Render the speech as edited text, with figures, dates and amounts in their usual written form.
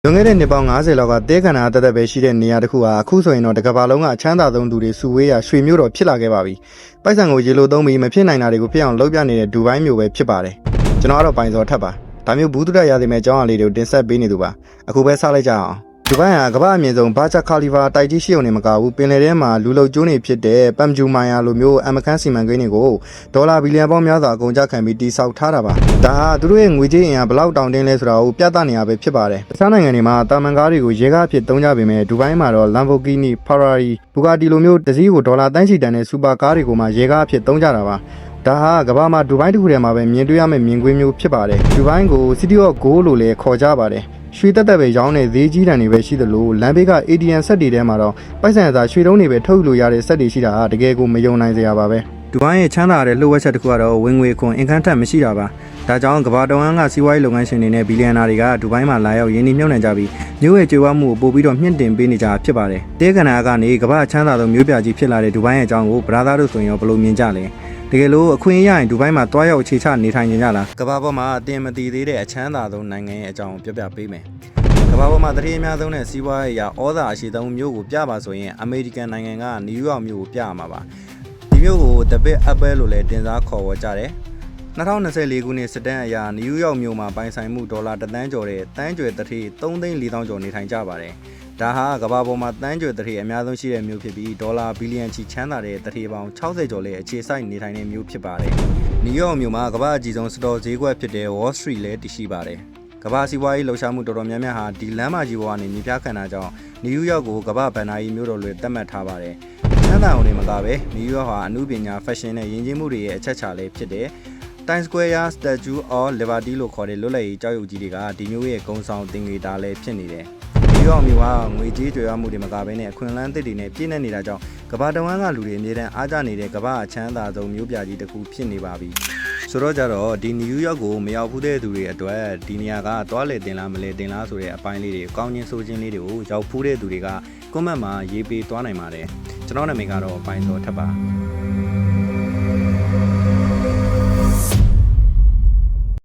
လွန်ခဲ့တဲ့နှစ်ပေါင်း90လောက်ကတဲခန္ဓာတက်တက်ပဲရှိတဲ့နေရာတစ်ခုဟာအခုဆိုရင်တော့တစ်ကမ္ဘာလုံးကအချမ်းသာဆုံးသူတွေစုဝေးရာရွှေမြို့တော်ဖြစ်လာခဲ့ပါပြီ။ပိုက်ဆံကိုရေလိုသုံးပြီးမဖြစ်နိုင်တာတွေကိုဖြစ်အောင်လုပ်ပြနေတဲ့ဒူဘိုင်းမြို့ပဲဖြစ်ပါတယ်။ကျွန်တော်ကတော့ပိုင်စော်ထပ်ပါ။ဒါမျိုးဘူးတုဒရရသည်မဲ့အကြောင်းအရာလေးတွေကိုတင်ဆက်ပေးနေသူပါ။အခုပဲစလိုက်ကြအောင်။ဒူဘိုင်းဟာကမ္ဘာအမြင့်ဆုံးဘာချာခါလီဖာတိုက်ကြီးရှိုံနေမကဘူးပင်လယ်ထဲမှာလူလုံကျိုးနေဖြစ်တဲ့ပမ်ဂျူမိုင်ယာလိုမျိုးအမကန်စီမံကိန်းတွေကိုဒေါ်လာဘီလီယံပေါင်းများစွာအကုန်ကျခံပြီးတိစောက်ထားတာပါဒါဟာသူတို့ရဲ့ငွေကြေးအင်အားဘလောက်တောင်တင်းလဲဆိုတာကိုပြသနေရပဲဖြစ်ပါတယ်တခြားနိုင်ငံတွေမှာတာမန်ကားတွေကိုရေကားအဖြစ်သုံးကြပေမဲ့ဒူဘိုင်းမှာတော့ Lamborghini, Ferrari, Bugatti လိုမျိုးတစ်စီးကိုဒေါ်လာတန်းချီတန်တဲ့စူပါကားတွေကိုမှရေကားအဖြစ်သုံးကြတာပါဒါဟာကမ္ဘာမှာဒူဘိုင်းတစ်ခုထဲမှာပဲမြင်တွေ့ရမယ့်မြင်ကွင်းမျိုးဖြစ်ပါတယ်ဒူဘိုင်းကို City of Gold လို့လည်းခေါ်ကြပါတယ်ရွှေတက်တက်ပဲရောင်းတဲ့ဈေးကြီးတန်တွေပဲရှိသလိုလမ်းဘေးက ATM ဆက်တွေထဲမှာတော့ပိုက်ဆံစာရွှေတုံးတွေပဲထုတ်လို့ရတဲ့ဆက်တွေရှိတာဟာတကယ်ကိုမယုံနိုင်စရာပါပဲဒူဘိုင်းရဲ့ချမ်းသာတဲ့လှုပ်ဝက်ချက်တစ်ခုကတော့ဝင်ငွေခွန်အင်ခန်းထက်မရှိတာပါဒါကြောင့်ကမ္ဘာတဝန်းကစီးပွားရေးလုပ်ငန်းရှင်တွေနဲ့ဘီလီယံနာတွေကဒူဘိုင်းမှာလာရောက်ရင်းနှီးမြှုပ်နှံကြပြီးမြို့ရဲ့ကြွယ်ဝမှုကိုပို့ပြီးတော့မြင့်တင်ပေးနေကြဖြစ်ပါတယ်တဲကနာကနေကမ္ဘာချမ်းသာဆုံးမြို့ပြကြီးဖြစ်လာတဲ့ဒူဘိုင်းရဲ့အကြောင်းကိုဗရာသားတို့ဆိုရင်ရောဘယ်လိုမြင်ကြလဲတကယ်လို့အခွင့်အရေးရရင်ဒူဘိုင်းမှာတွားရောက်အခြေချနေထိုင်နေကြလားကမ္ဘာပေါ်မှာအတင်မတည်သေးတဲ့အချမ်းသာဆုံးနိုင်ငံရဲ့အကြောင်းကိုပြောပြပေးမယ်ကမ္ဘာပေါ်မှာတရေအများဆုံးနဲ့စီးပွားရေးရာဩဇာအရှိဆုံးမြို့ကိုပြပါဆိုရင်အမေရိကန်နိုင်ငံကနယူးယောက်မြို့ကိုပြရမှာပါဒီမြို့ကို The Big Apple လို့လည်းတင်စားခေါ်ဝေါ်ကြတယ်2024ခုနှစ်စက်တင်ဘာအရနယူးယောက်မြို့မှာပိုင်ဆိုင်မှုဒေါ်လာ1 သန်းကျော်တဲ့တန်းကျွယ်တထေး3,400,000ကျော်နေထိုင်ကြပါတယ်ဒါဟာကမ္ဘာပေါ်မှာတန်းကျွယ်တထေးအများဆုံးရှိတဲ့မြို့ဖြစ်ပြီးဒေါ်လာဘီလီယံချီချမ်းသာတဲ့တထေးပေါင်း60ကျော်လည်းအခြေစိုက်နေထိုင်တဲ့မြို့ဖြစ်ပါတယ်နယူးယောက်မြို့မှာကမ္ဘာအကြီးဆုံးစတော်ဈေးကွက်ဖြစ်တဲ့ Wall Street လည်းတည်ရှိပါတယ်ကမ္ဘာစီးပွားရေးလှုပ်ရှားမှုတော်တော်များများဟာဒီလမ်းမကြီးပေါ်ကနေမြေပြားခံတာကြောင့်နယူးယောက်ကိုကမ္ဘာဗန်နာကြီးမြို့တော်လို့သတ်မှတ်ထားပါတယ်။ချမ်းသာအောင်တွေမကပဲနယူးယောက်ဟာအမှုပညာဖက်ရှင်နဲ့ယဉ်ကျေးမှုတွေရဲ့အချက်အချာလေးဖြစ်တဲ့ Times Square Statue of Liberty လို့ခေါ်တဲ့လွတ်လပ်ရေးကြောက်ရွံ့ကြီးတွေကဒီမျိုးရဲ့ဂုဏ်ဆောင်သင်္ကေတလည်းဖြစ်နေတယ်။နယူးယောက်မြို့ဟာငွေကြေးကြွယ်ဝမှုတွေမကဘဲနဲ့အခွင့်အလမ်းသစ်တွေနဲ့ပြည့်နေနေတာကြောင့်ကမ္ဘာတဝန်းကလူတွေအမြဲတမ်းအားကျနေတဲ့ကမ္ဘာအချမ်းသာဆုံးမြို့ပြကြီးတစ်ခုဖြစ်နေပါပြီ။ဆိုတော့ကြတော့ဒီနယူးယောက်ကိုမရောက်ဘူးတဲ့သူတွေအတွက်ဒီနေရာကတွားလေတင်လားမလဲတင်လားဆိုတဲ့အပိုင်းလေးတွေအကောင်းချင်းဆိုချင်းလေးတွေကိုရောက်ဖူးတဲ့သူတွေကကွန်မန့်မှာရေးပေးသွားနိုင်ပါတယ်ကျွန်တော်နာမည်ကတော့ပိုင်စောထပ်ပါ